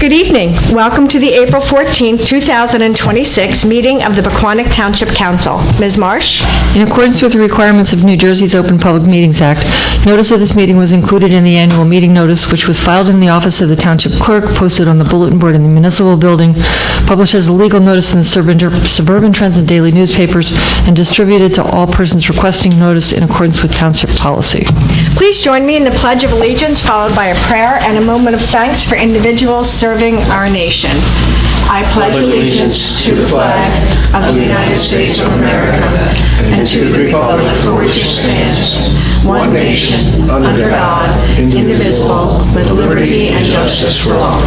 Good evening. Welcome to the April 14, 2026 meeting of the Pequannock Township Council. Ms. Marsh? In accordance with the requirements of New Jersey's Open Public Meetings Act, notice of this meeting was included in the annual meeting notice, which was filed in the office of the Township Clerk, posted on the bulletin board in the municipal building, published as a legal notice in the Suburban Trends and daily newspapers, and distributed to all persons requesting notice in accordance with Township policy. Please join me in the Pledge of Allegiance, followed by a prayer and a moment of thanks for individuals serving our nation. I pledge allegiance to the flag of the United States of America and to the republic for which it stands, one nation, under God, indivisible, with liberty and justice for all.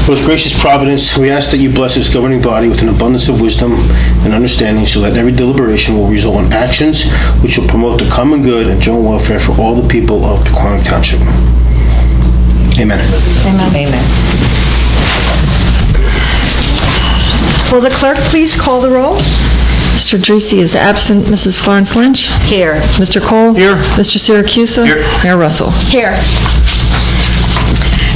Most gracious Providence, we ask that you bless this governing body with an abundance of wisdom and understanding so that every deliberation will result in actions which will promote the common good and general welfare for all the people of Pequannock Township. Amen. Amen. Amen. Will the clerk please call the roll? Mr. Dracy is absent. Mrs. Florence Lynch? Here. Mr. Cole? Here. Mr. Siracusa? Here. Mayor Russell? Here.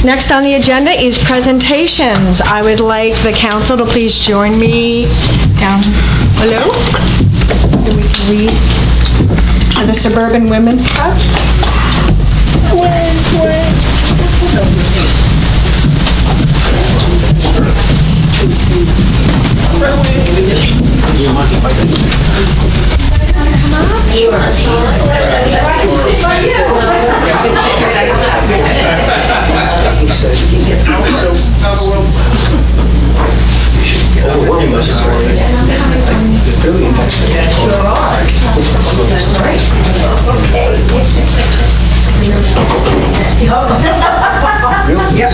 Next on the agenda is presentations. I would like the council to please join me down below so we can read the Suburban Women's Club.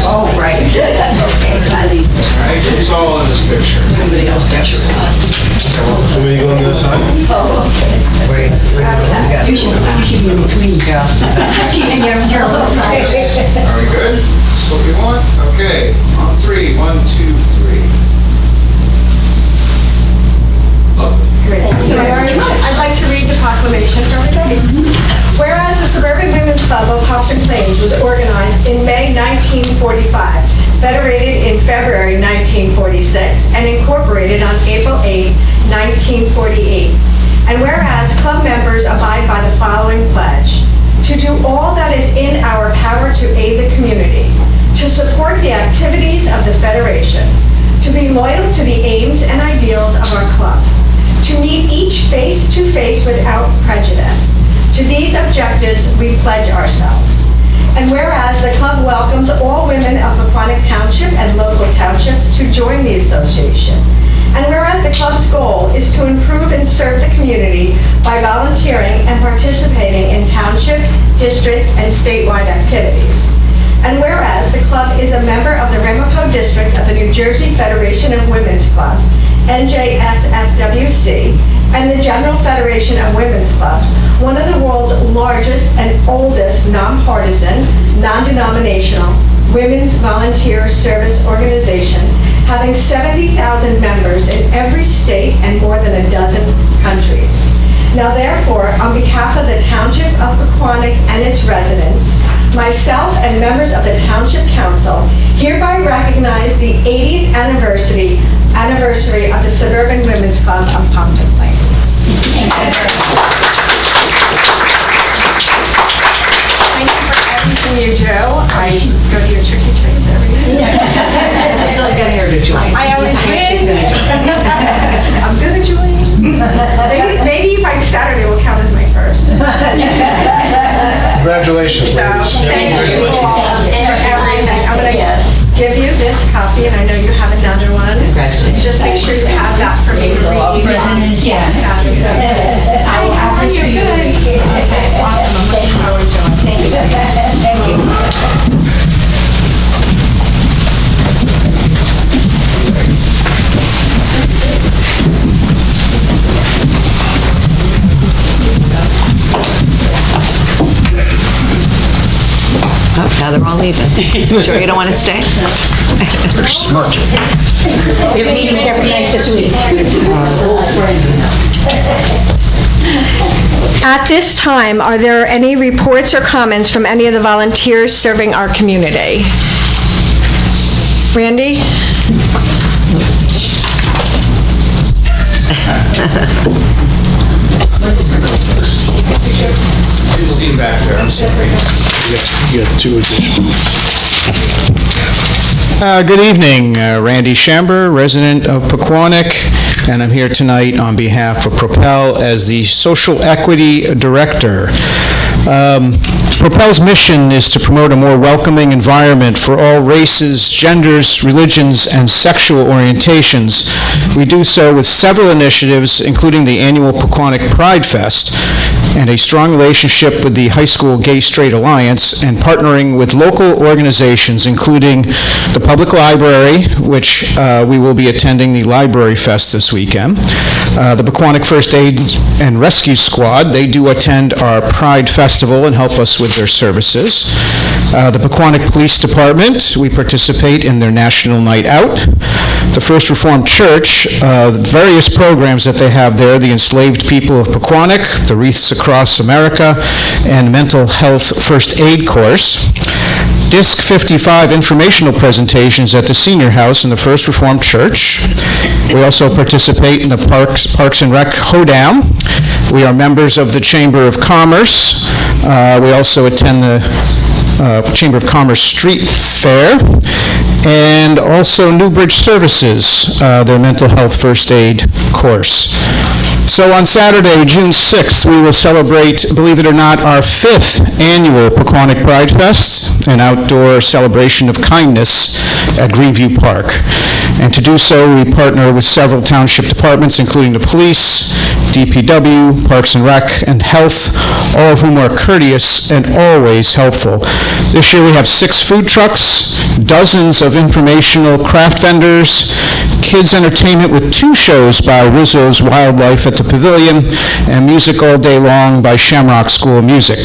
Oh, right. It's all in this picture. Somebody else pictures. Somebody go on the other side? You should be in between, girls. Are we good? That's what we want? Okay, on three. 1, 2, 3. Lovely. I'd like to read the proclamation for everybody. Whereas the Suburban Women's Club of Hopkins Plains was organized in May 1945, federated in February 1946, and incorporated on April 8, 1948. And whereas club members abide by the following pledge: to do all that is in our power to aid the community, to support the activities of the Federation, to be loyal to the aims and ideals of our club, to meet each face-to-face without prejudice. To these objectives, we pledge ourselves. And whereas the club welcomes all women of Pequannock Township and local townships to join the association. And whereas the club's goal is to improve and serve the community by volunteering and participating in township, district, and statewide activities. And whereas the club is a member of the Ramapo District of the New Jersey Federation of Women's Clubs, NJSFWC, and the General Federation of Women's Clubs, one of the world's largest and oldest nonpartisan, non-denominational women's volunteer service organization, having 70,000 members in every state and more than a dozen countries. Now therefore, on behalf of the Township of Pequannock and its residents, myself and members of the Township Council hereby recognize the 80th anniversary of the Suburban Women's Club of Hopkins Plains. Thank you for everything you do. I go to your tricky trains every day. I still got here to join. I always win. I'm good at joining. Maybe if I Saturday will count as my first. Congratulations, So, ladies. thank you all for everything. I'm going to give you this copy, and I know you have another one. Congratulations. Just make sure you have that for me to read. Yes. I have this for you to read. Okay, awesome. I'm looking forward to it. Thank you. Oh, now they're all leaving. Sure you don't want to stay? They're smart. We have meetings every night this week. At this time, are there any reports or comments from any of the volunteers serving our community? Randy? Sitting back there, I'm sorry. You got two additionals. Good evening, Randy Shamber, resident of Pequannock, and I'm here tonight on behalf of Propel as the Social Equity Director. Propel's mission is to promote a more welcoming environment for all races, genders, religions, and sexual orientations. We do so with several initiatives, including the annual Pequannock Pride Fest, and a strong relationship with the High School Gay-Straight Alliance, and partnering with local organizations, including the Public Library, which we will be attending the Library Fest this weekend. The Pequannock First Aid and Rescue Squad, they do attend our Pride Festival and help us with their services. The Pequannock Police Department, we participate in their National Night Out. The First Reformed Church, the various programs that they have there, the Enslaved People of Pequannock, the Wreaths Across America, and Mental Health First Aid Course. Disc 55 informational presentations at the Senior House in the First Reformed Church. We also participate in the Parks and Rec Hoedown. We are members of the Chamber of Commerce. We also attend the Chamber of Commerce Street Fair, and also Newbridge Services, their mental health first aid course. So on Saturday, June 6th, we will celebrate, believe it or not, our 5th annual Pequannock Pride Fest, an outdoor celebration of kindness at Greenview Park. And to do so, we partner with several township departments, including the police, DPW, Parks and Rec, and Health, all of whom are courteous and always helpful. This year we have 6 food trucks, dozens of informational craft vendors, kids entertainment with 2 shows by Rizzo's Wildlife at the Pavilion, and music all day long by Shamrock School of Music.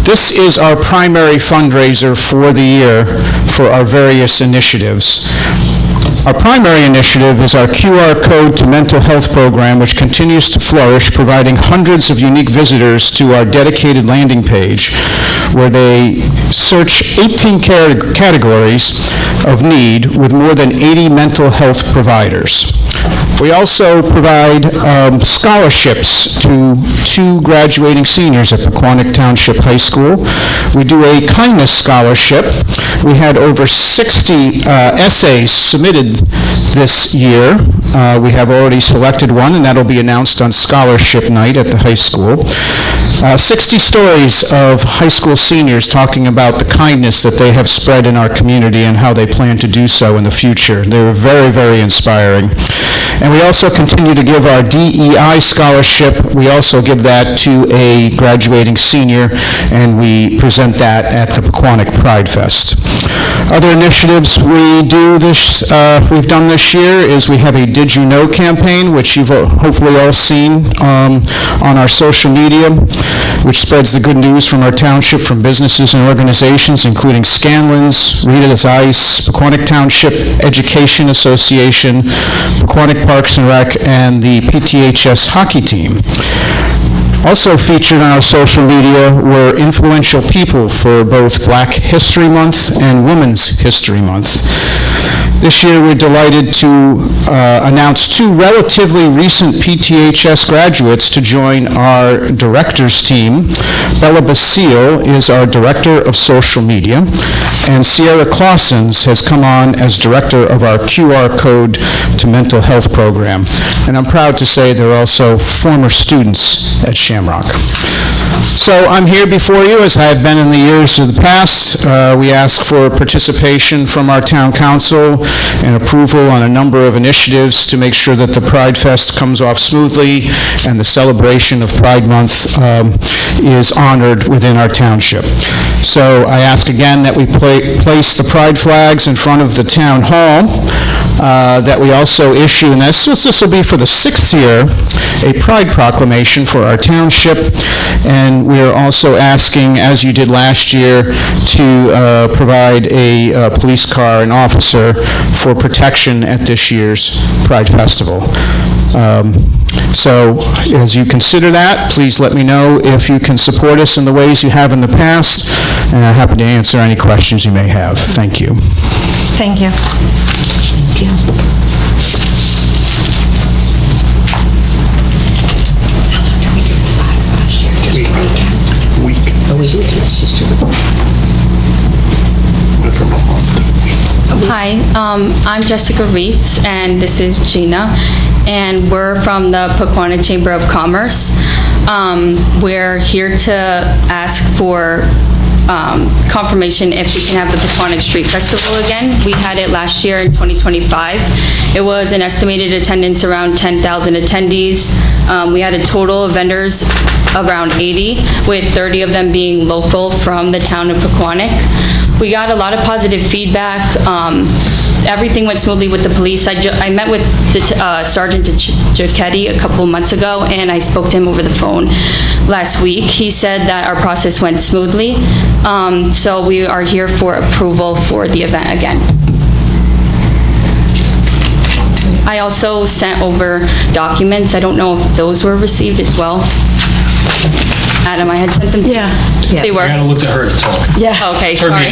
This is our primary fundraiser for the year for our various initiatives. Our primary initiative is our QR Code to Mental Health program, which continues to flourish, providing hundreds of unique visitors to our dedicated landing page, where they search 18 categories of need with more than 80 mental health providers. We also provide scholarships to 2 graduating seniors at Pequannock Township High School. We do a kindness scholarship. We had over 60 essays submitted this year. We have already selected one, and that'll be announced on Scholarship Night at the high school. 60 stories of high school seniors talking about the kindness that they have spread in our community and how they plan to do so in the future. They were very, very inspiring. And we also continue to give our DEI scholarship. We also give that to a graduating senior, and we present that at the Pequannock Pride Fest. Other initiatives we've done this year is we have a Did You Know campaign, which you've hopefully all seen on our social media, which spreads the good news from our township from businesses and organizations, including Scanlon's, Rita's Ice, Pequannock Township Education Association, Pequannock Parks and Rec, and the PTHS hockey team. Also featured on our social media were influential people for both Black History Month and Women's History Month. This year, we're delighted to announce 2 relatively recent PTHS graduates to join our directors team. Bella Basile is our Director of Social Media, and Sierra Clausens has come on as Director of our QR Code to Mental Health program. And I'm proud to say they're also former students at Shamrock. So I'm here before you, as I have been in the years of the past. We ask for participation from our town council and approval on a number of initiatives to make sure that the Pride Fest comes off smoothly and the celebration of Pride Month is honored within our township. So I ask again that we place the Pride flags in front of the town hall, that we also issue, and this will be for the 6th year, a Pride proclamation for our township, and we are also asking, as you did last year, to provide a police car and officer for protection at this year's Pride Festival. So as you consider that, please let me know if you can support us in the ways you have in the past, and I'm happy to answer any questions you may have. Thank you. Thank you. Hi, I'm Jessica Reitz, and this is Gina, and we're from the Pequannock Chamber of Commerce. We're here to ask for confirmation if we can have the Pequannock Street Festival again. We had it last year in 2025. It was an estimated attendance around 10,000 attendees. We had a total of vendors around 80, with 30 of them being local from the town of Pequannock. We got a lot of positive feedback. Everything went smoothly with the police. I met with Sergeant Giacchetti a couple months ago, and I spoke to him over the phone last week. He said that our process went smoothly, so we are here for approval for the event again. I also sent over documents. I don't know if those were received as well. Adam, I had sent them to you. Yeah. They were? I gotta look at her to talk. Yeah. Okay, Her sorry.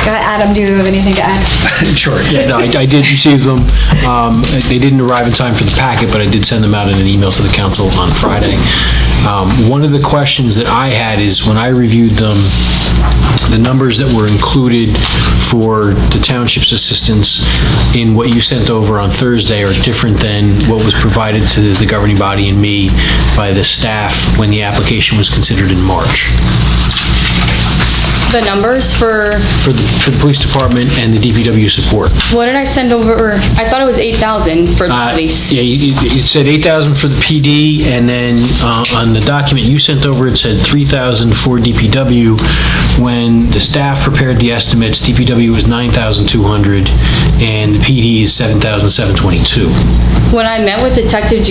Go ahead, Adam, do you have anything to add? Sure, yeah, no, I did receive them. They didn't arrive in time for the packet, but I did send them out in an email to the council on Friday. One of the questions that I had is, when I reviewed them, the numbers that were included for the township's assistance in what you sent over on Thursday are different than what was provided to the governing body and me by the staff when the application was considered in March. The numbers for For the police department and the DPW support. what did I send over? I thought it was 8,000 for the police. Yeah, it said 8,000 for the PD, and then on the document you sent over, it said 3,000 for DPW. When the staff prepared the estimates, DPW was 9,200, and the PD is 7,722. When I met with Sergeant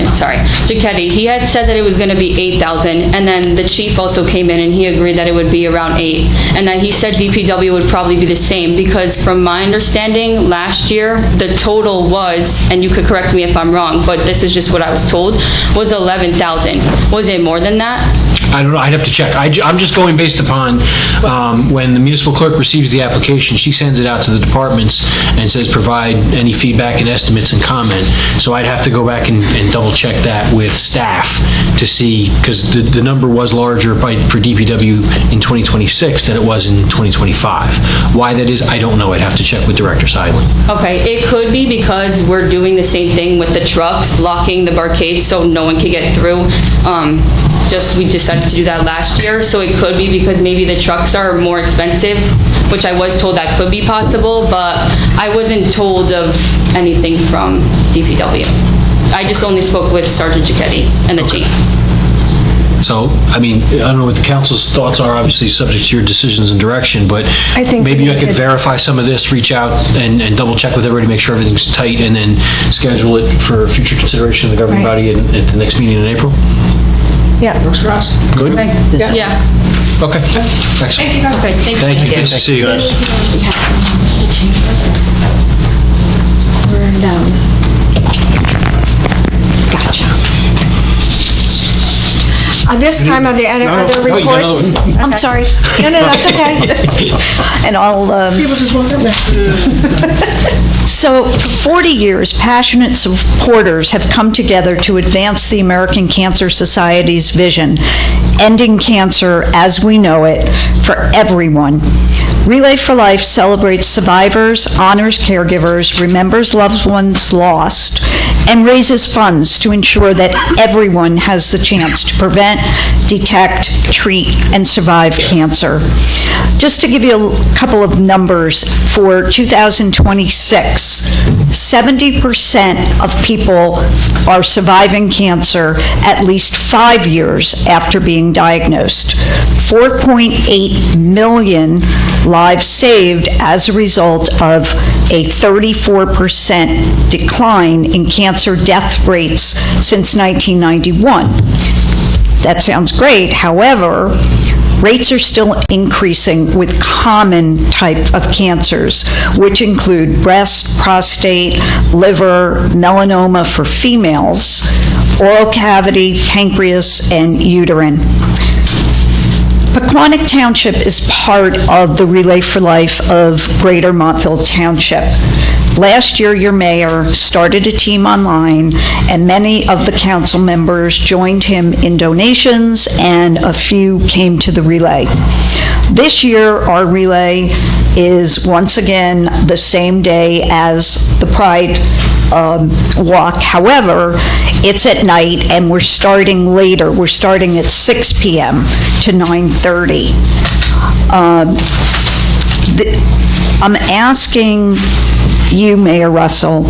Giacchetti, he had said that it was going to be 8,000, and then the chief also came in and he agreed that it would be around 8, and that he said DPW would probably be the same, because from my understanding, last year, the total was, and you could correct me if I'm wrong, but this is just what I was told, was 11,000. Was it more than that? I don't know, I'd have to check. I'm just going based upon when the municipal clerk receives the application, she sends it out to the departments and says provide any feedback and estimates and comment. So I'd have to go back and double check that with staff to see, because the number was larger for DPW in 2026 than it was in 2025. Why that is, I don't know. I'd have to check with Director Seidling. Okay, it could be because we're doing the same thing with the trucks, blocking the barcades so no one can get through. We decided to do that last year, so it could be because maybe the trucks are more expensive, which I was told that could be possible, but I wasn't told of anything from DPW. I just only spoke with Sergeant Giacchetti and the chief. So, I mean, I don't know what the council's thoughts are, obviously subject to your decisions and direction, but I think maybe we I could could- verify some of this, reach out and double check with everybody, make sure everything's tight, and then schedule it for future consideration of the governing Right. body at the next meeting in April? Yeah. Works for us. Good? Yeah. Okay, excellent. Okay, thank you. Thank you, good to see you guys. We're down. Gotcha. This time, are there any other no, you got reports? another one. I'm sorry. No, that's okay. And I'll, People just won't come back. so for 40 years, passionate supporters have come together to advance the American Cancer Society's vision, ending cancer as we know it for everyone. Relay for Life celebrates survivors, honors caregivers, remembers loved ones lost, and raises funds to ensure that everyone has the chance to prevent, detect, treat, and survive cancer. Just to give you a couple of numbers, for 2026, 70% of people are surviving cancer at least 5 years after being diagnosed. 4.8 million lives saved as a result of a 34% decline in cancer death rates since 1991. That sounds great. However, rates are still increasing with common type of cancers, which include breast, prostate, liver, melanoma for females, oral cavity, pancreas, and uterine. Pequannock Township is part of the Relay for Life of Greater Montville Township. Last year, your mayor started a team online, and many of the council members joined him in donations, and a few came to the relay. This year, our relay is once again the same day as the Pride Walk. However, it's at night, and we're starting later. We're starting at 6 p.m. to 9:30. I'm asking you, Mayor Russell,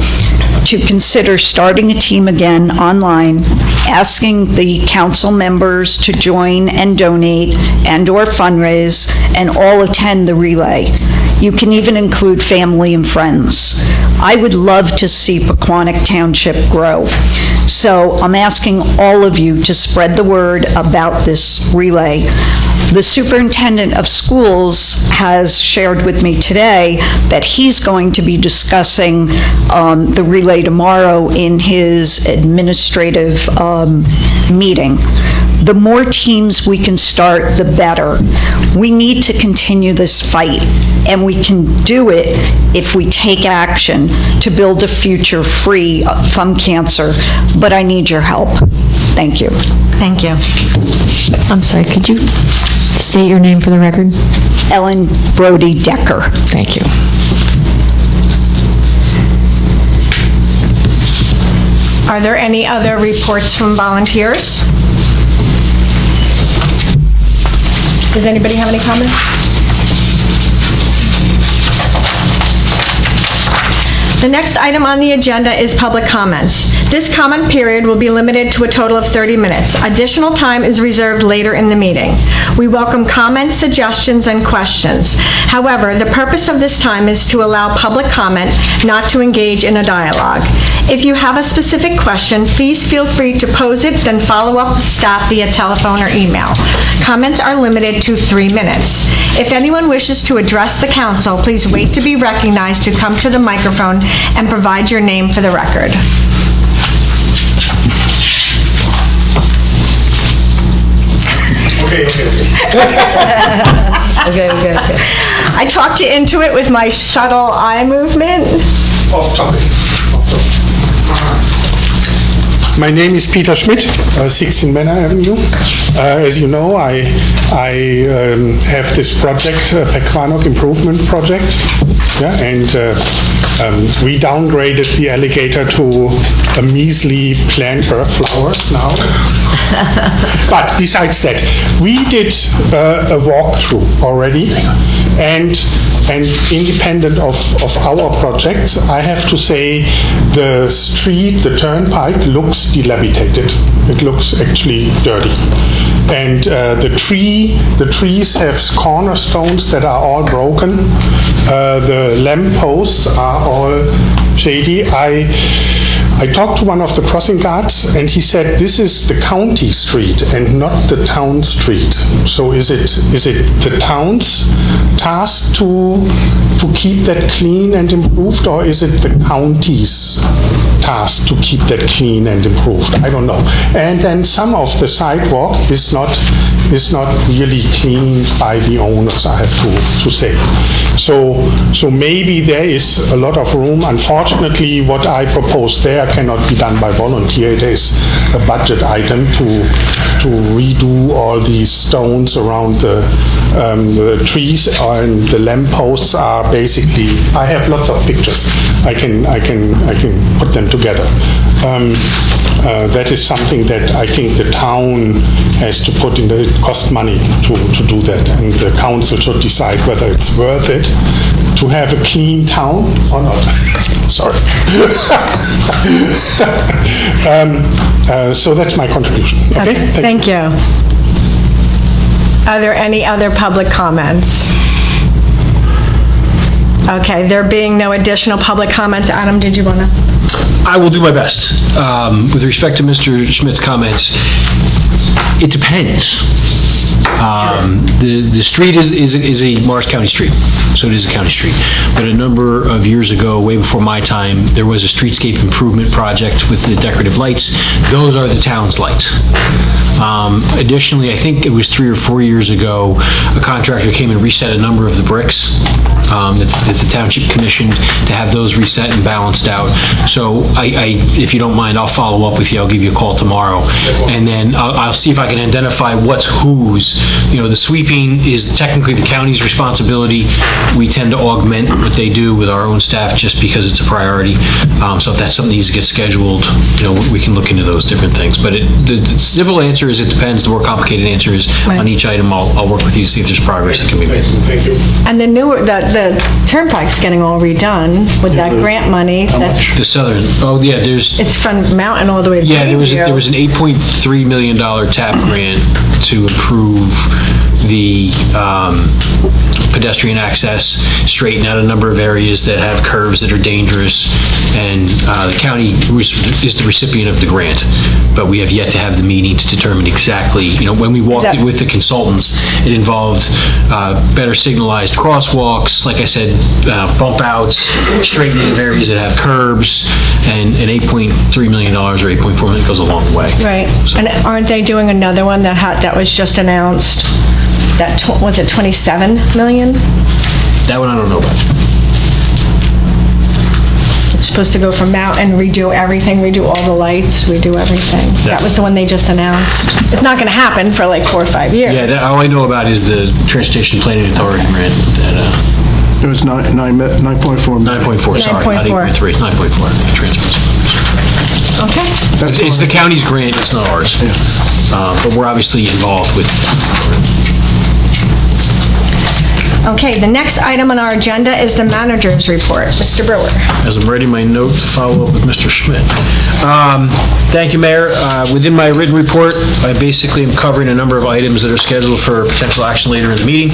to consider starting a team again online, asking the council members to join and donate and/or fundraise and all attend the relay. You can even include family and friends. I would love to see Pequannock Township grow. So I'm asking all of you to spread the word about this relay. The superintendent of schools has shared with me today that he's going to be discussing the relay tomorrow in his administrative meeting. The more teams we can start, the better. We need to continue this fight, and we can do it if we take action to build a future free from cancer. But I need your help. Thank you. Thank you. I'm sorry, could you state your name for the record? Ellen Brody Decker. Thank you. Are there any other reports from volunteers? Does anybody have any comments? The next item on the agenda is public comments. This comment period will be limited to a total of 30 minutes. Additional time is reserved later in the meeting. We welcome comments, suggestions, and questions. However, the purpose of this time is to allow public comment, not to engage in a dialogue. If you have a specific question, please feel free to pose it, then follow up with staff via telephone or email. Comments are limited to 3 minutes. If anyone wishes to address the council, please wait to be recognized to come to the microphone and provide your name for the record. Okay. I talked you into it with my subtle eye movement. Off topic. My name is Peter Schmidt, 16 Manor Avenue. As you know, I have this project, Pequannock Improvement Project, and we downgraded the alligator to a measly plant earth flowers now. But besides that, we did a walkthrough already, and independent of our projects, I have to say the street, the turnpike, looks dilapidated. It looks actually dirty. And the trees have cornerstones that are all broken. The lamp posts are all shady. I talked to one of the crossing guards, and he said this is the county street and not the town street. So is it the town's task to keep that clean and improved, or is it the county's task to keep that clean and improved? I don't know. And then some of the sidewalk is not really cleaned by the owners, I have to say. So maybe there is a lot of room. Unfortunately, what I propose there cannot be done by volunteer. It is a budget item to redo all these stones around the trees, and the lamp posts are basically. I have lots of pictures. I can put them together. That is something that I think the town has to put in. It costs money to do that, and the council should decide whether it's worth it to have a clean town or not. Sorry. So that's my contribution. Okay? Thank you. Are there any other public comments? Okay, there being no additional public comments, Adam, did you want to? I will do my best. With respect to Mr. Schmidt's comments, it depends. The street is a Morris County street, so it is a county street. But a number of years ago, way before my time, there was a streetscape improvement project with the decorative lights. Those are the town's lights. Additionally, I think it was 3 or 4 years ago, a contractor came and reset a number of the bricks that the township commissioned to have those reset and balanced out. So if you don't mind, I'll follow up with you. I'll give you a call tomorrow. And then I'll see if I can identify what's whose. The sweeping is technically the county's responsibility. We tend to augment what they do with our own staff just because it's a priority. So if that's something that needs to get scheduled, we can look into those different things. But the simple answer is it depends. The more complicated answer is on each item, I'll work with you to see if there's progress that can be made. Thank you. And the turnpike's getting all redone with that grant money. The southern, It's from Mountain all the way to Bayview. there was an $8.3 million TAP grant to improve the pedestrian access, straighten out a number of areas that have curves that are dangerous, and the county is the recipient of the grant, but we have yet to have the meeting to determine exactly, when we walked it with the consultants, it involved better signalized crosswalks, like I said, bump outs, straightening of areas that have curbs, and $8.3 million or $8.4 million goes a long way. Right. So. And aren't they doing another one that was just announced? Was it 27 million? That one I don't know about. It's supposed to go from Mountain, redo everything, redo all the lights, redo everything. That was the one they just announced. It's not going to happen for like 4 or 5 years. Yeah, all I know about is the Transportation Planning Authority grant that, It was 9.4 million. 9.4, sorry, not 8.3, 9.4, transfers. Okay. It's the county's grant, it's not ours. But we're obviously involved with. Okay, the next item on our agenda is the manager's report. Mr. Brewer. As I'm writing my note to follow up with Mr. Schmidt. Thank you, Mayor. Within my written report, I basically am covering a number of items that are scheduled for potential action later in the meeting.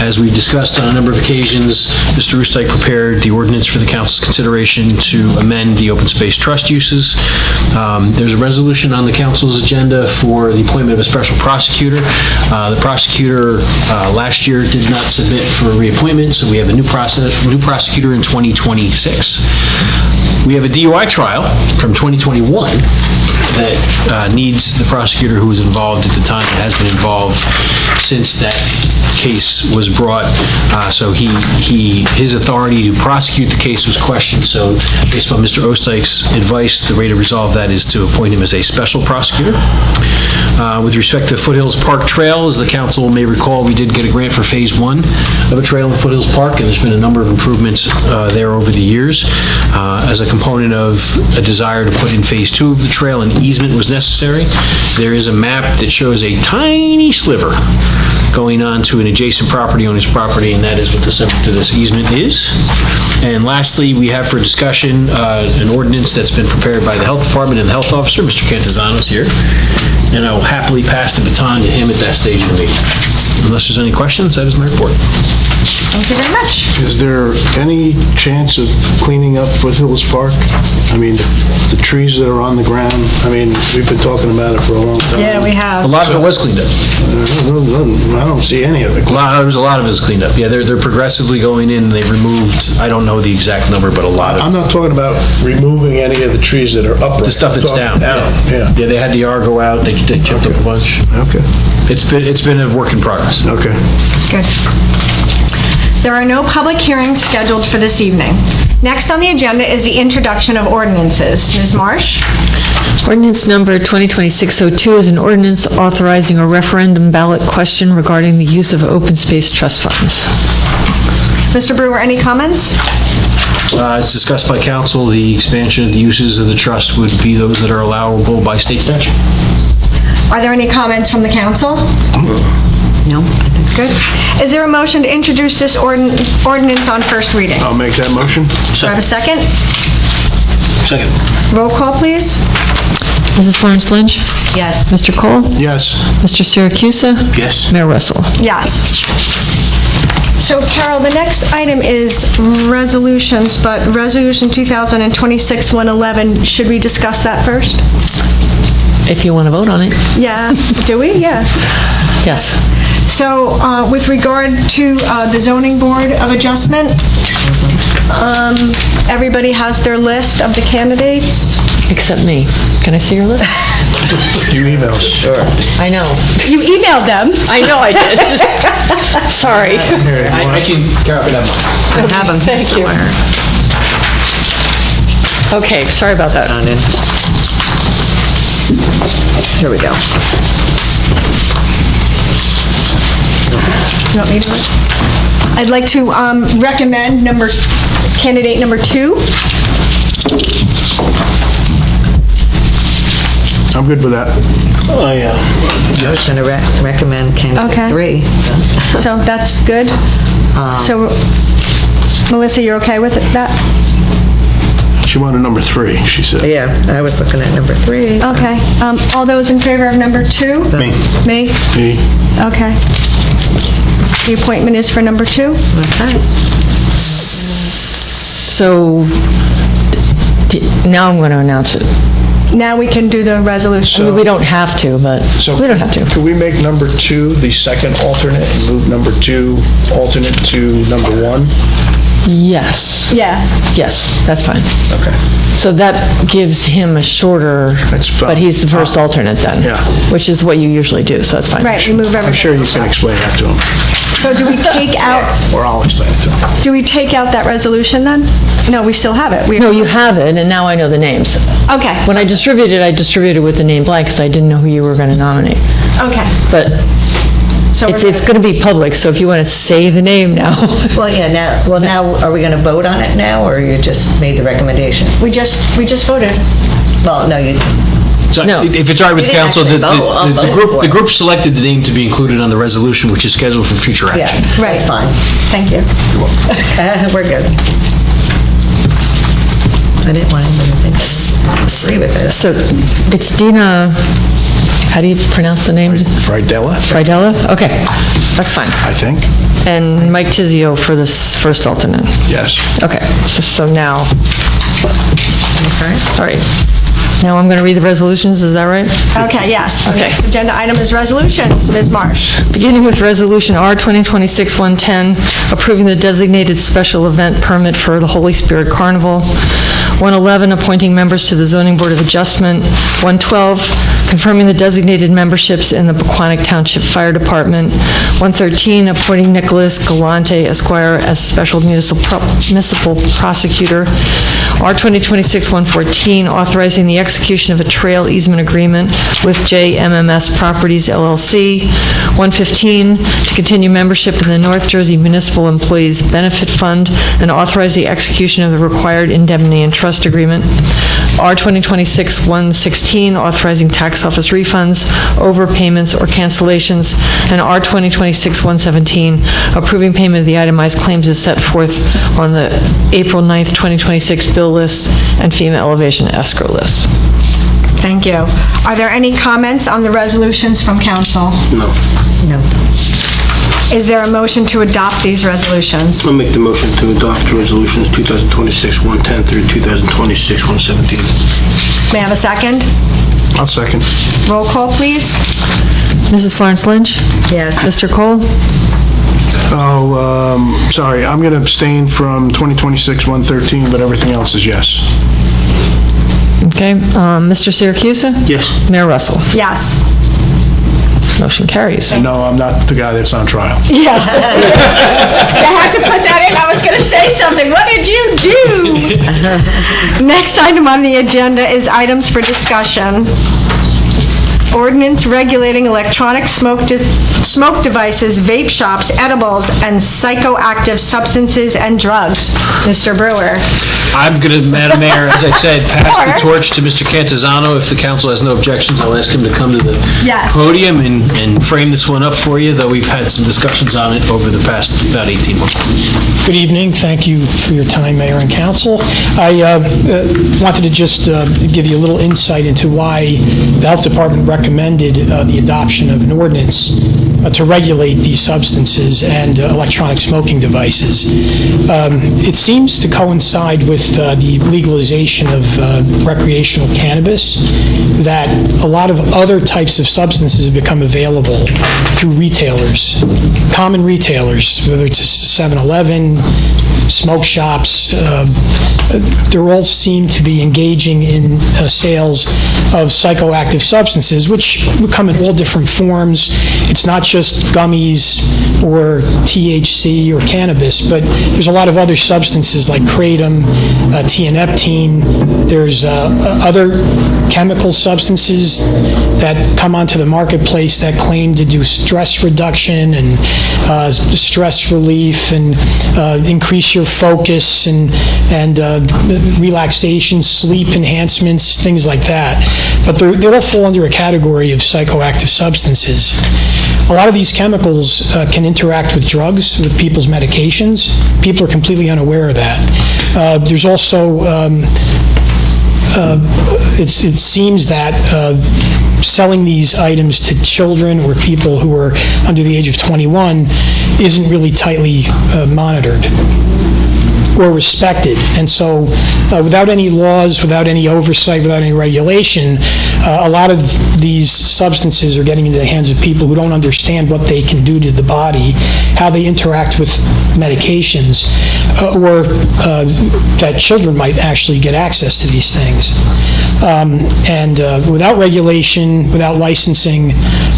As we discussed on a number of occasions, Mr. Roostike prepared the ordinance for the council's consideration to amend the open space trust uses. There's a resolution on the council's agenda for the appointment of a special prosecutor. The prosecutor last year did not submit for reappointment, so we have a new prosecutor in 2026. We have a DUI trial from 2021 that needs the prosecutor who was involved at the time, has been involved since that case was brought. So his authority to prosecute the case was questioned. So based on Mr. Osteich's advice, the way to resolve that is to appoint him as a special prosecutor. With respect to Foothills Park Trail, as the council may recall, we did get a grant for Phase 1 of a trail in Foothills Park, and there's been a number of improvements there over the years. As a component of a desire to put in Phase 2 of the trail, an easement was necessary. There is a map that shows a tiny sliver going on to an adjacent property owner's property, and that is what the subject of this easement is. And lastly, we have for discussion an ordinance that's been prepared by the Health Department and the Health Officer, Mr. Cantizano's here, and I will happily pass the baton to him at that stage of the meeting. Unless there's any questions, that is my report. Thank you very much. Is there any chance of cleaning up Foothills Park? I mean, the trees that are on the ground, I mean, we've been talking about it for a long time. Yeah, we have. A lot of it was cleaned up. I don't see any of it. There's a lot of it is cleaned up. Yeah, they're progressively going in. They removed, I don't know the exact number, but a lot of I'm not talking about removing any of the trees that are upright. the stuff that's down. Yeah. Yeah, they had the Argo out. They chipped up a bunch. Okay. It's been a work in progress. Okay. Good. There are no public hearings scheduled for this evening. Next on the agenda is the introduction of ordinances. Ms. Marsh? Ordinance number 2026-02 is an ordinance authorizing a referendum ballot question regarding the use of open space trust funds. Mr. Brewer, any comments? As discussed by council, the expansion of the uses of the trust would be those that are allowable by state statute. Are there any comments from the council? No? Good. Is there a motion to introduce this ordinance on first reading? I'll make that motion. Do I have a second? Second. Roll call, please. Mrs. Florence Lynch? Yes. Mr. Cole? Yes. Mr. Siracusa? Yes. Mayor Russell? Yes. So, Carol, the next item is resolutions, but Resolution 2026-111, should we discuss that first? if you want to vote on it. Yeah, do we? Yeah. Yes. So with regard to the zoning board of adjustment, everybody has their list of the candidates. Except me. Can I see your list? You email. Sure. I know. You emailed them. I know I did. Sorry. I can, Carol can have mine. I have them. Thank you. Okay, sorry about that. Here we go. You want me to? I'd like to recommend candidate number 2. I'm good with that. Oh, yeah. I was going to recommend candidate 3. So that's good. So, Melissa, you're okay with that? She wanted number 3, she said. Yeah, I was looking at number 3. Okay. All those in favor of number 2? Me. Me? Me. Okay. The appointment is for number 2? Okay. So, now I'm going to announce it. Now we can do the I resolution. mean, we don't have to, but we don't have to. Could we make number 2 the second alternate and move number 2 alternate to number 1? Yes. Yeah. Yes, that's fine. Okay. So that gives him a shorter, That's fine. but he's the first alternate then. Yeah. Which is what you usually do, so that's fine. Right, we move everything. I'm sure you can explain that to him, So do we take out, or I'll explain it to him. do we take out that resolution then? No, we still have it. No, you have it, and now I know the names. Okay, When I distributed with the name blank because I didn't know who you were going to nominate. okay. But So it's going to be public, so if you want to say the name now. Well, yeah, now, are we going to vote on it now, or you just made the recommendation? We just voted. Well, no, you, So No. if it's all right with You didn't council, actually vote. I'll vote for the it. group selected the name to be included on the resolution, which is scheduled for future yeah, action. Right. that's fine. Thank you. We're good. I didn't want anybody to think I agree with this. So it's Dina, how do you pronounce the name? Fridella, Fridella? Okay, that's fine. I think. And Mike Tizio for this first alternate. Yes. Okay, so now, Okay. all right. Now I'm going to read the resolutions, is that right? Okay, yes. The Okay. next agenda item is resolutions. Ms. Marsh. Beginning with Resolution R 2026-110, approving the designated special event permit for the Holy Spirit Carnival. 111, appointing members to the Zoning Board of Adjustment. 112, confirming the designated memberships in the Pequannock Township Fire Department. 113, appointing Nicholas Galante Esquire as special municipal prosecutor. R 2026-114, authorizing the execution of a trail easement agreement with JMMS Properties LLC. 115, to continue membership in the North Jersey Municipal Employees Benefit Fund and authorize the execution of the required indemnity and trust agreement. R 2026-116, authorizing tax office refunds, overpayments, or cancellations. And R 2026-117, approving payment of the itemized claims as set forth on the April 9th, 2026 bill list and FEMA elevation escrow list. Thank you. Are there any comments on the resolutions from council? No. No. Is there a motion to adopt these resolutions? I'll make the motion to adopt resolutions 2026-110 through 2026-117. May I have a second? I'll second. Roll call, please. Mrs. Florence Lynch? Yes. Mr. Cole? Oh, sorry, I'm going to abstain from 2026-113, but everything else is yes. Okay, Mr. Siracusa? Yes. Mayor Russell? Yes. Motion carries. And no, I'm not the guy that's on trial. Yeah. I had to put that in. I was going to say something. What did you do? Next item on the agenda is items for discussion. Ordinance regulating electronic smoke devices, vape shops, edibles, and psychoactive substances and drugs. Mr. Brewer. I'm going to, Madam Mayor, as I said, pass the torch to Mr. Cantizano. If the council has no objections, I'll ask him to come to the Yes. podium and frame this one up for you, though we've had some discussions on it over the past about 18 months. Good evening. Thank you for your time, Mayor and Council. I wanted to just give you a little insight into why the Health Department recommended the adoption of an ordinance to regulate these substances and electronic smoking devices. It seems to coincide with the legalization of recreational cannabis that a lot of other types of substances have become available through retailers, common retailers, whether it's 7-Eleven, smoke shops. They all seem to be engaging in sales of psychoactive substances, which come in all different forms. It's not just gummies or THC or cannabis, but there's a lot of other substances like kratom, tianeptine. There's other chemical substances that come onto the marketplace that claim to do stress reduction and stress relief and increase your focus and relaxation, sleep enhancements, things like that. But they all fall under a category of psychoactive substances. A lot of these chemicals can interact with drugs, with people's medications. People are completely unaware of that. There's also, it seems that selling these items to children or people who are under the age of 21 isn't really tightly monitored or respected. And so without any laws, without any oversight, without any regulation, a lot of these substances are getting into the hands of people who don't understand what they can do to the body, how they interact with medications, or that children might actually get access to these things. Without regulation, without licensing,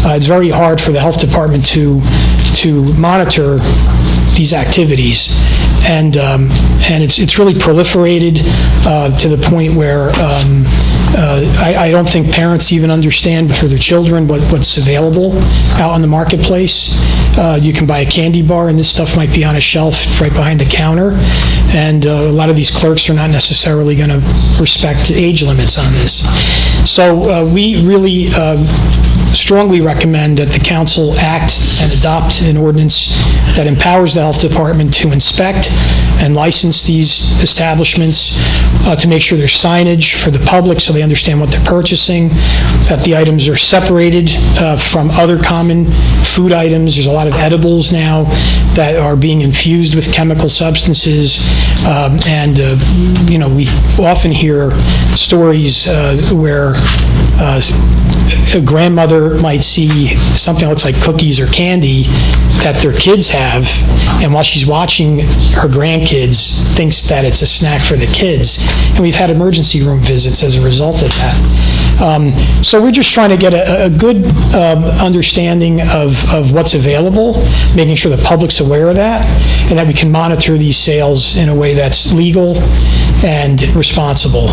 it's very hard for the health department to monitor these activities. And it's really proliferated to the point where I don't think parents even understand for their children what's available out on the marketplace. You can buy a candy bar, and this stuff might be on a shelf right behind the counter. And a lot of these clerks are not necessarily going to respect age limits on this. So we really strongly recommend that the council act and adopt an ordinance that empowers the health department to inspect and license these establishments, to make sure there's signage for the public so they understand what they're purchasing, that the items are separated from other common food items. There's a lot of edibles now that are being infused with chemical substances, we often hear stories where a grandmother might see something that looks like cookies or candy that their kids have, and while she's watching her grandkids, thinks that it's a snack for the kids. And we've had emergency room visits as a result of that. So we're just trying to get a good understanding of what's available, making sure the public's aware of that, and that we can monitor these sales in a way that's legal and responsible.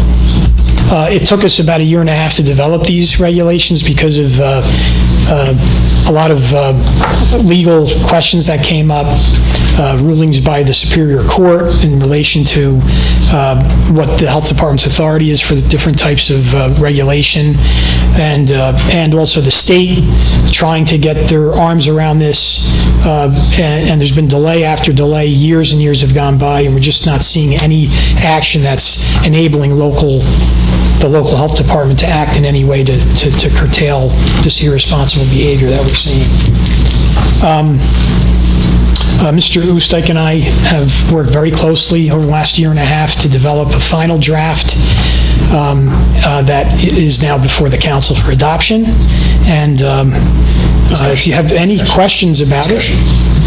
It took us about 1.5 years to develop these regulations because of a lot of legal questions that came up, rulings by the Superior Court in relation to what the Health Department's authority is for the different types of regulation, and also the state trying to get their arms around this, and there's been delay after delay. Years and years have gone by, and we're just not seeing any action that's enabling the local health department to act in any way to curtail this irresponsible behavior that we're seeing. Mr. Oostdijk and I have worked very closely over the last 1.5 years to develop a final draft that is now before the council for adoption. And if you have any questions about it,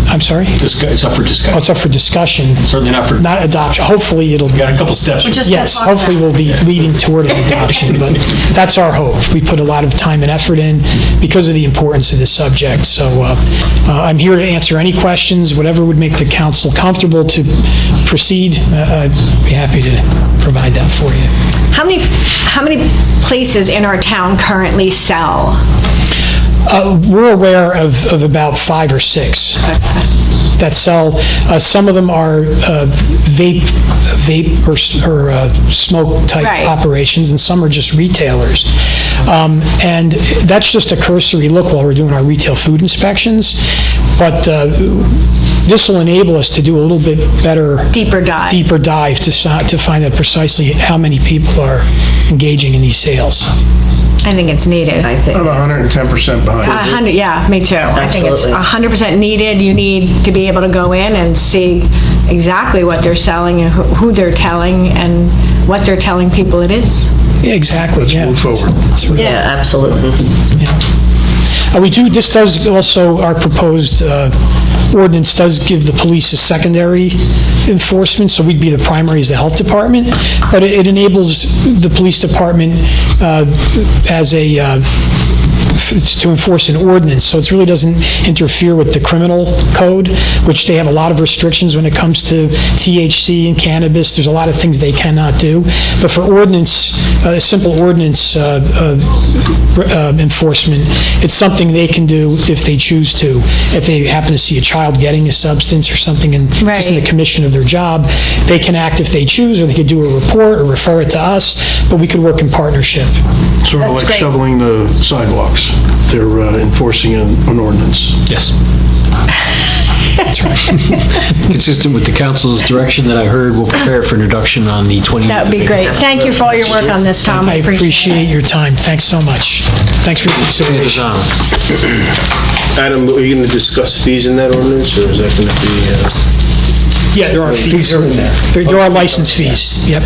I'm sorry? It's up for discussion. Oh, it's up for discussion. Certainly not for... Not adoption. Hopefully it'll... We've got a couple steps. Yes, hopefully we'll be leading toward an adoption, but that's our hope. We put a lot of time and effort in because of the importance of this subject. So I'm here to answer any questions, whatever would make the council comfortable to proceed. I'd be happy to provide that for you. How many places in our town currently sell? We're aware of about 5 or 6 that sell. Some of them are vape or smoke type operations, and some are just retailers. And that's just a cursory look while we're doing our retail food inspections. But this will enable us to do a little bit better, deeper dive to find out precisely how many people are engaging in these sales. I think it's needed. I think. I'm 110% behind. 100, yeah, me too. I think it's Absolutely. 100% needed. You need to be able to go in and see exactly what they're selling and who they're telling and what they're telling people it is. Yeah, exactly, yeah. Move forward. Yeah, absolutely. We do, this does also, our proposed ordinance does give the police a secondary enforcement, so we'd be the primary as the health department, but it enables the police department as a, to enforce an ordinance, so it really doesn't interfere with the criminal code, which they have a lot of restrictions when it comes to THC and cannabis. There's a lot of things they cannot do. But for ordinance, simple ordinance enforcement, it's something they can do if they choose to. If they happen to see a child getting a substance or something just in the commission of their job, they can act if they choose, or they could do a report or refer it to us, but we could work in partnership. Sort of like great. shoveling the sidewalks. They're enforcing an ordinance. Yes. That's right. Consistent with the council's direction that I heard, we'll prepare for introduction on the 28th. That would be great. Thank you for all your work on this, Tom. I appreciate your time. Thanks so much. Thanks for your consideration. Adam, are you going to discuss fees in that ordinance, or is that going to be... Yeah, there are fees. There are license fees. Yep,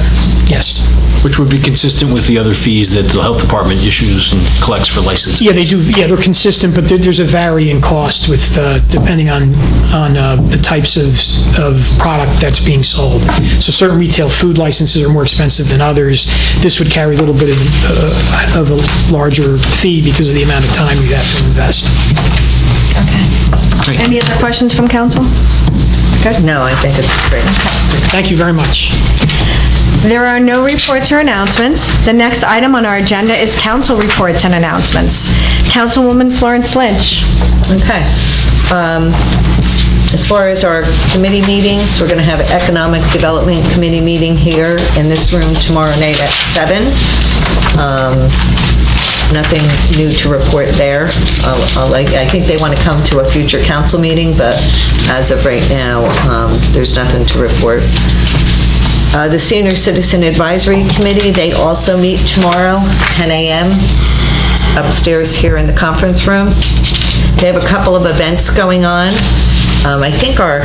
yes. Which would be consistent with the other fees that the health department issues and collects for licenses. Yeah, they do, yeah, they're consistent, but there's a varying cost with, depending on the types of product that's being sold. So certain retail food licenses are more expensive than others. This would carry a little bit of a larger fee because of the amount of time you have to invest. Okay. Any other questions from council? No, I think it's great. Thank you very much. There are no reports or announcements. The next item on our agenda is council reports and announcements. Councilwoman Florence Lynch. Okay. As far as our committee meetings, we're going to have an Economic Development Committee meeting here in this room tomorrow night at 7. Nothing new to report there. I think they want to come to a future council meeting, but as of right now, there's nothing to report. The Senior Citizen Advisory Committee, they also meet tomorrow, 10 a.m., upstairs here in the conference room. They have a couple of events going on. I think our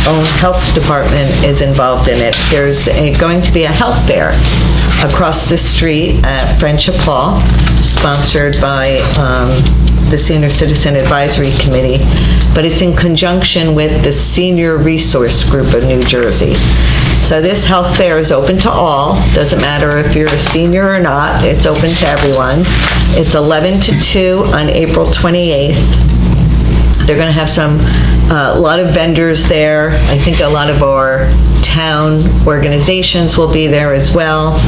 own health department is involved in it. There's going to be a health fair across the street at Friendship Hall, sponsored by the Senior Citizen Advisory Committee, but it's in conjunction with the Senior Resource Group of New Jersey. So this health fair is open to all. Doesn't matter if you're a senior or not. It's open to everyone. It's 11 to 2 on April 28th. They're going to have a lot of vendors there. I think a lot of our town organizations will be there as well.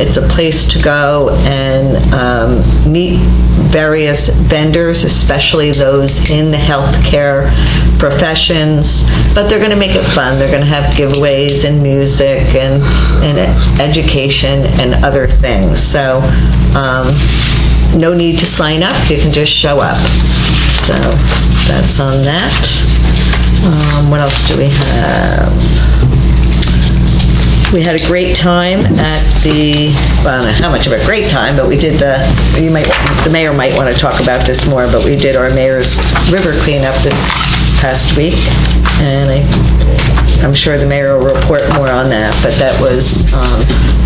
It's a place to go and meet various vendors, especially those in the healthcare professions, but they're going to make it fun. They're going to have giveaways and music and education and other things. So no need to sign up. You can just show up. So that's on that. What else do we have? We had a great time at the, well, I don't know how much of a great time, but we did the mayor might want to talk about this more, but we did our mayor's river cleanup this past week, and I'm sure the mayor will report more on that, but that was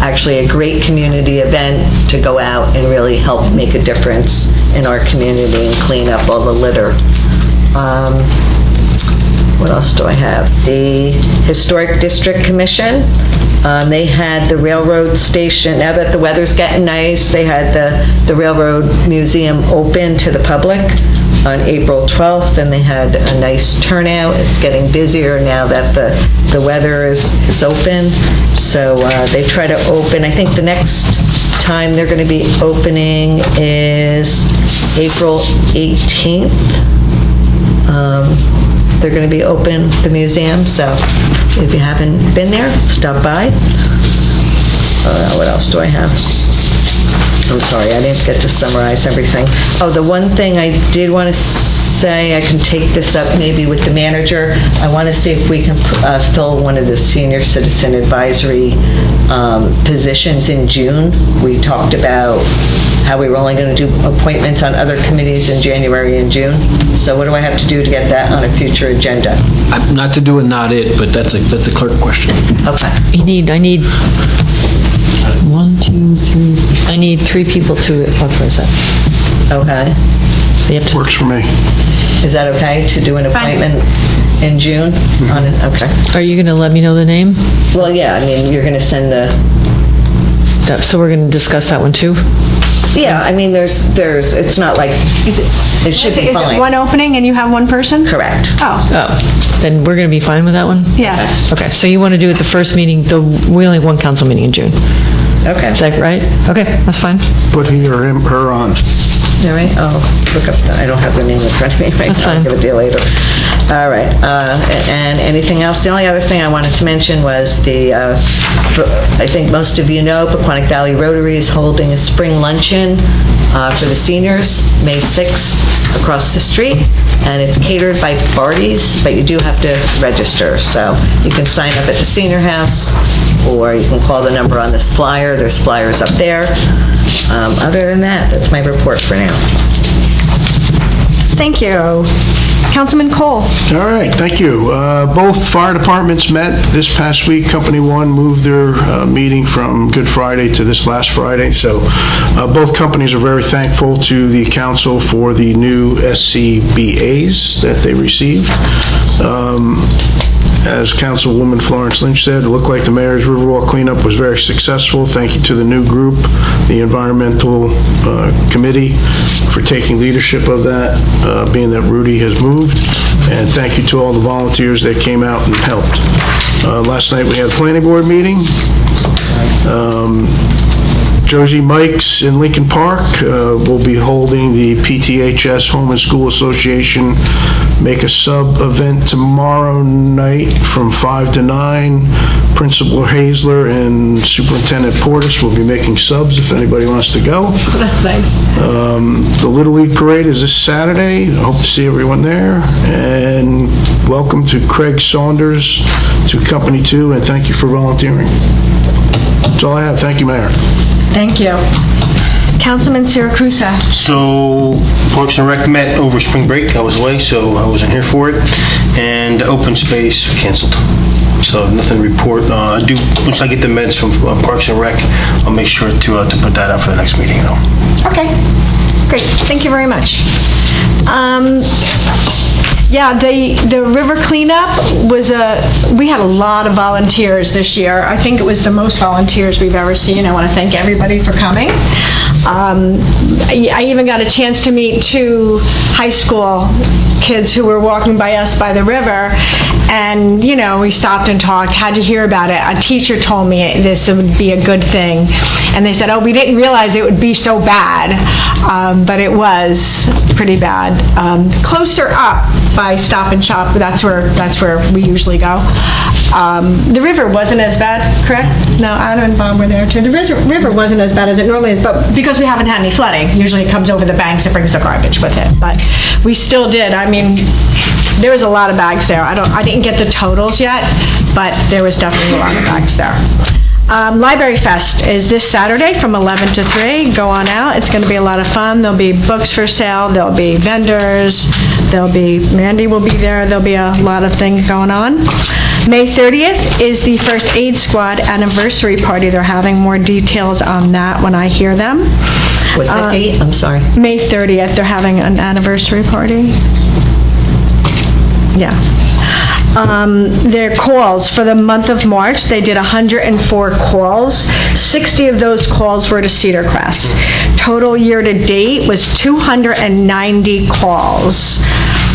actually a great community event to go out and really help make a difference in our community and clean up all the litter. What else do I have? The Historic District Commission, they had the railroad station, now that the weather's getting nice, they had the Railroad Museum open to the public on April 12th, and they had a nice turnout. It's getting busier now that the weather is open. So they try to open, I think the next time they're going to be opening is April 18th. They're going to be open, the museum, so if you haven't been there, stop by. What else do I have? I'm sorry, I didn't get to summarize everything. Oh, the one thing I did want to say, I can take this up maybe with the manager. I want to see if we can fill one of the Senior Citizen Advisory positions in June. We talked about how we were only going to do appointments on other committees in January and June. So what do I have to do to get that on a future agenda? Not to do it, not it, but that's a clerk question. Okay. I need 1, 2, 3, I need 3 people to authorize that. Okay. So you have to. Works for me. Is that okay to do an appointment in June? On it? Okay. Are you going to let me know the name? Well, yeah, I mean, you're going to send the, So we're going to discuss that one too? yeah, I mean, there's, it's not like, it should be Is it fine. one opening and you have one person? Correct. Oh, Oh, then we're going to be fine with that one? yeah. Okay, so you want to do it the first meeting, we only have one council meeting in June. Okay. Is that right? Okay, that's fine. Put he or him, her on. All right, I'll look up, I don't have the name in front of me right That's now. I'll fine. give it to you later. All right, and anything else? The only other thing I wanted to mention was I think most of you know, Pequannock Valley Rotary is holding a spring luncheon for the seniors, May 6th, across the street, and it's catered by Barty's, but you do have to register, so you can sign up at the senior house, or you can call the number on this flyer. There's flyers up there. Other than that, that's my report for now. Thank you. Councilman Cole. All right, thank you. Both fire departments met this past week. Company 1 moved their meeting from Good Friday to this last Friday, so both companies are very thankful to the council for the new SCBAs that they received. As Councilwoman Florence Lynch said, it looked like the mayor's Riverwalk cleanup was very successful. Thank you to the new group, the environmental committee, for taking leadership of that, being that Rudy has moved. And thank you to all the volunteers that came out and helped. Last night we had a planning board meeting. Josie Mike's in Lincoln Park will be holding the PTHS Home and School Association Make a Sub event tomorrow night from 5 to 9. Principal Hazler and Superintendent Portis will be making subs if anybody wants to go. That's nice. The Little League Parade is this Saturday. I hope to see everyone there. And welcome to Craig Saunders to Company 2, and thank you for volunteering. That's all I have. Thank you, Mayor. Thank you. Councilman Siracusa. So Parks and Rec met over spring break. I was away, so I wasn't here for it. And open space canceled. So nothing to report. I do, once I get the minutes from Parks and Rec, I'll make sure to put that out for the next meeting, though. Okay, great. Thank you very much. Yeah, the river cleanup was we had a lot of volunteers this year. I think it was the most volunteers we've ever seen. I want to thank everybody for coming. I even got a chance to meet 2 high school kids who were walking by us by the river, and, you know, we stopped and talked. How'd you hear about it? A teacher told me this would be a good thing. And they said, oh, we didn't realize it would be so bad, but it was pretty bad. Closer up by Stop and Shop, that's where we usually go. The river wasn't as bad, correct? No, Adam and Bob were there too. The river wasn't as bad as it normally is, but because we haven't had any flooding, usually it comes over the banks and brings the garbage with it. But we still did. I mean, there was a lot of bags there. I didn't get the totals yet, but there was definitely a lot of bags there. Library Fest is this Saturday from 11 to 3. Go on out. It's going to be a lot of fun. There'll be books for sale. There'll be vendors. Mandy will be there. There'll be a lot of things going on. May 30th is the First Aid Squad anniversary party. They're having more details on that when I hear them. What's that date? I'm sorry. May 30th, they're having an anniversary party. Yeah. Their calls for the month of March, they did 104 calls. 60 of those calls were to Cedar Crest. Total year-to-date was 290 calls.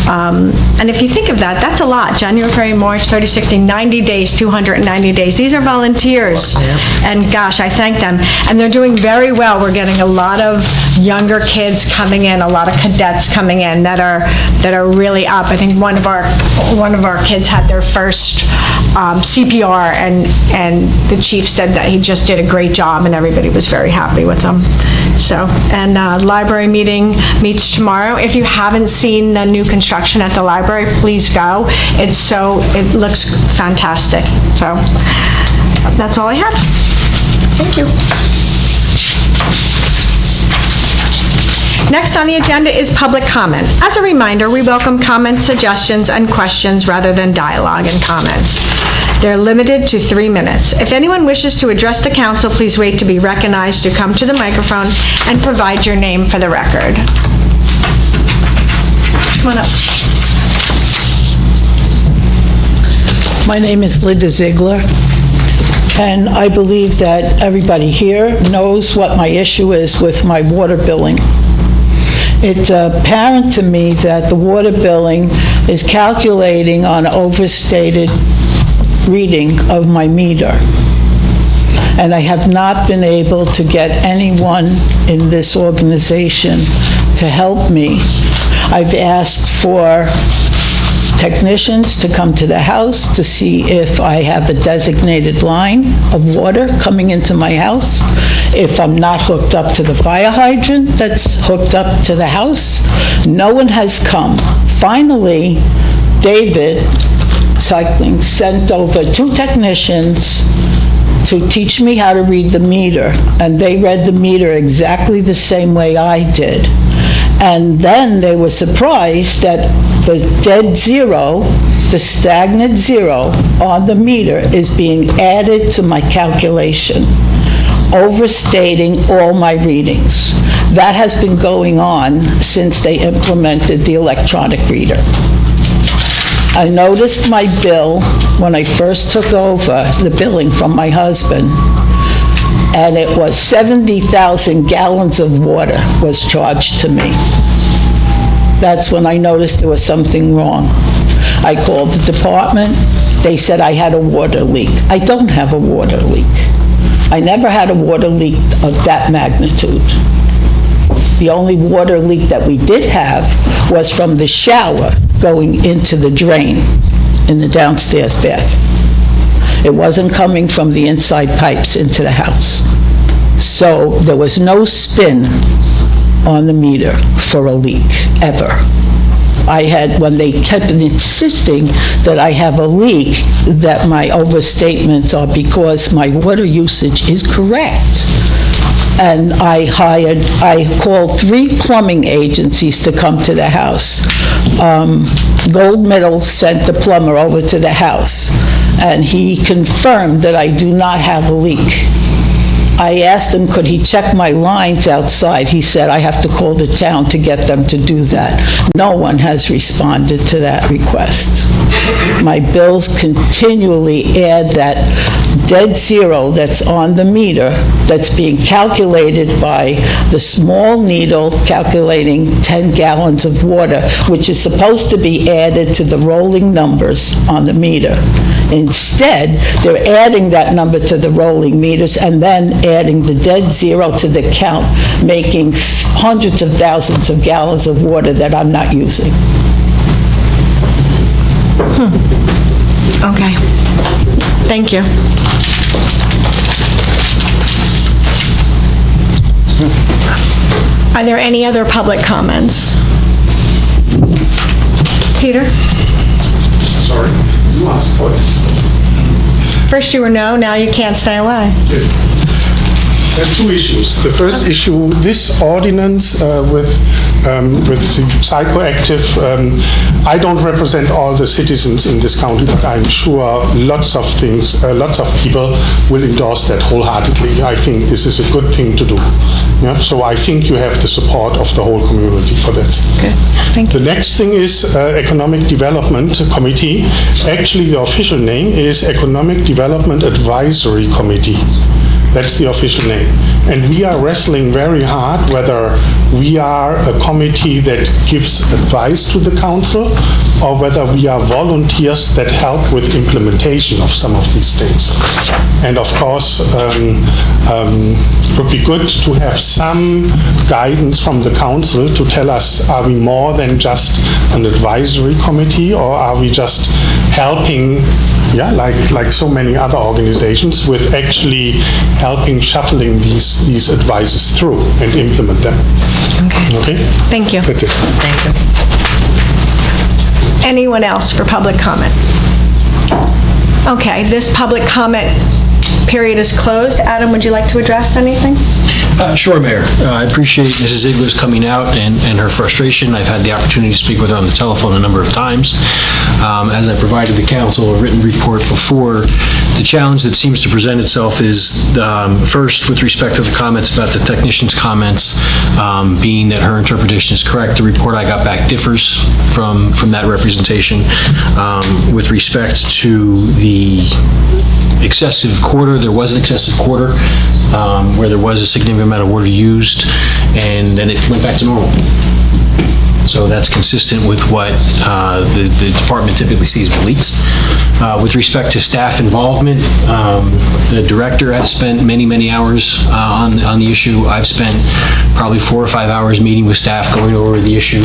And if you think of that, that's a lot. January, February, March, 30, 60, 90 days, 290 days. These are volunteers. And gosh, I thank them. And they're doing very well. We're getting a lot of younger kids coming in, a lot of cadets coming in that are really up. I think one of our kids had their first CPR, and the chief said that he just did a great job, and everybody was very happy with them. So, and library meeting meets tomorrow. If you haven't seen the new construction at the library, please go. It looks fantastic. So, that's all I have. Thank you. Next on the agenda is public comment. As a reminder, we welcome comments, suggestions, and questions rather than dialogue and comments. They're limited to 3 minutes. If anyone wishes to address the council, please wait to be recognized to come to the microphone and provide your name for the record. Come on up. My name is Linda Ziegler, and I believe that everybody here knows what my issue is with my water billing. It's apparent to me that the water billing is calculating on an overstated reading of my meter. And I have not been able to get anyone in this organization to help me. I've asked for technicians to come to the house to see if I have a designated line of water coming into my house, if I'm not hooked up to the fire hydrant that's hooked up to the house. No one has come. Finally, David Cycling sent over 2 technicians to teach me how to read the meter, and they read the meter exactly the same way I did. And then they were surprised that the dead zero, the stagnant zero on the meter is being added to my calculation, overstating all my readings. That has been going on since they implemented the electronic reader. I noticed my bill when I first took over the billing from my husband, and it was 70,000 gallons of water was charged to me. That's when I noticed there was something wrong. I called the department. They said I had a water leak. I don't have a water leak. I never had a water leak of that magnitude. The only water leak that we did have was from the shower going into the drain in the downstairs bathroom. It wasn't coming from the inside pipes into the house. So there was no spin on the meter for a leak, ever. I had, when they kept insisting that I have a leak, that my overstatements are because my water usage is correct. And I called 3 plumbing agencies to come to the house. Gold Medal sent the plumber over to the house, and he confirmed that I do not have a leak. I asked him, could he check my lines outside? He said, I have to call the town to get them to do that. No one has responded to that request. My bills continually add that dead zero that's on the meter that's being calculated by the small needle calculating 10 gallons of water, which is supposed to be added to the rolling numbers on the meter. Instead, they're adding that number to the rolling meters and then adding the dead zero to the count, making hundreds of thousands of gallons of water that I'm not using. Okay. Thank you. Are there any other public comments? Peter? Sorry, you asked for it. First you were no, now you can't stay away. There are 2 issues. The first issue, this ordinance with the psychoactive, I don't represent all the citizens in this county, but I'm sure lots of people will endorse that wholeheartedly. I think this is a good thing to do. Yeah? So I think you have the support of the whole community for that. Okay. Thank you. The next thing is Economic Development Committee. Actually, the official name is Economic Development Advisory Committee. That's the official name. And we are wrestling very hard whether we are a committee that gives advice to the council or whether we are volunteers that help with implementation of some of these things. And of course, it would be good to have some guidance from the council to tell us, are we more than just an advisory committee, or are we just helping, like so many other organizations, with actually helping shuffling these advices through and implement them. Okay? Thank you. That's it. Thank you. Anyone else for public comment? Okay, this public comment period is closed. Adam, would you like to address anything? Sure, Mayor. I appreciate Mrs. Ziegler's coming out and her frustration. I've had the opportunity to speak with her on the telephone a number of times. As I provided the council a written report before, the challenge that seems to present itself is, first, with respect to the comments about the technician's comments, being that her interpretation is correct, the report I got back differs from that representation. With respect to the excessive quarter, there was an excessive quarter where there was a significant amount of water used, and then it went back to normal. So that's consistent with what the department typically sees with leaks. With respect to staff involvement, the director has spent many, many hours on the issue. I've spent probably 4 or 5 hours meeting with staff going over the issue.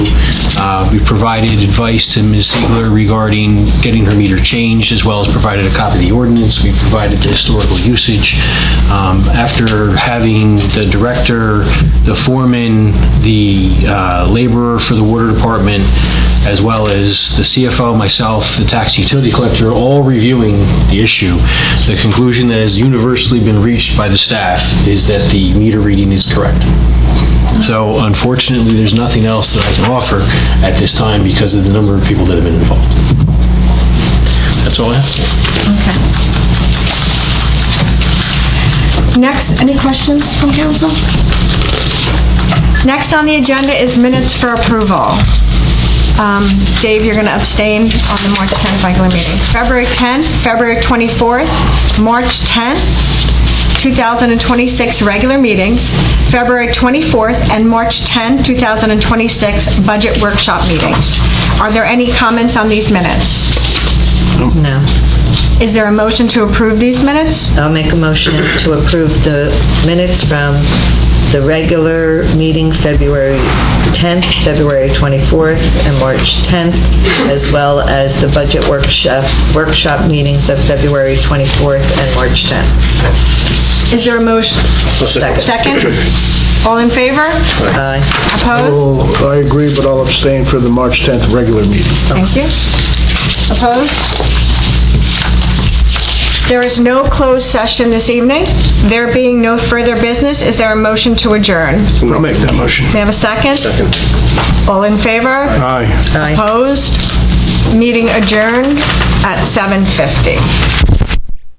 We've provided advice to Ms. Ziegler regarding getting her meter changed, as well as provided a copy of the ordinance. We've provided the historical usage. After having the director, the foreman, the laborer for the water department, as well as the CFO, myself, the tax utility collector, all reviewing the issue, the conclusion that has universally been reached by the staff is that the meter reading is correct. So unfortunately, there's nothing else that I can offer at this time because of the number of people that have been involved. That's all I have to say. Okay. Next, any questions from council? Next on the agenda is minutes for approval. Dave, you're going to abstain on the March 10th regular meeting. February 10th, February 24th, March 10th, 2026 regular meetings, February 24th and March 10th, 2026 budget workshop meetings. Are there any comments on these minutes? No. Is there a motion to approve these minutes? I'll make a motion to approve the minutes from the regular meeting February 10th, February 24th, and March 10th, as well as the budget workshop meetings of February 24th and March 10th. Is there a motion? Second? All in favor? Aye. Opposed? I agree, but I'll abstain for the March 10th regular meeting. Thank you. Opposed? There is no closed session this evening. There being no further business, is there a motion to adjourn? I'll make that motion. May I have a second? Second. All in favor? Aye. Aye. Opposed? Meeting adjourned at 7:50.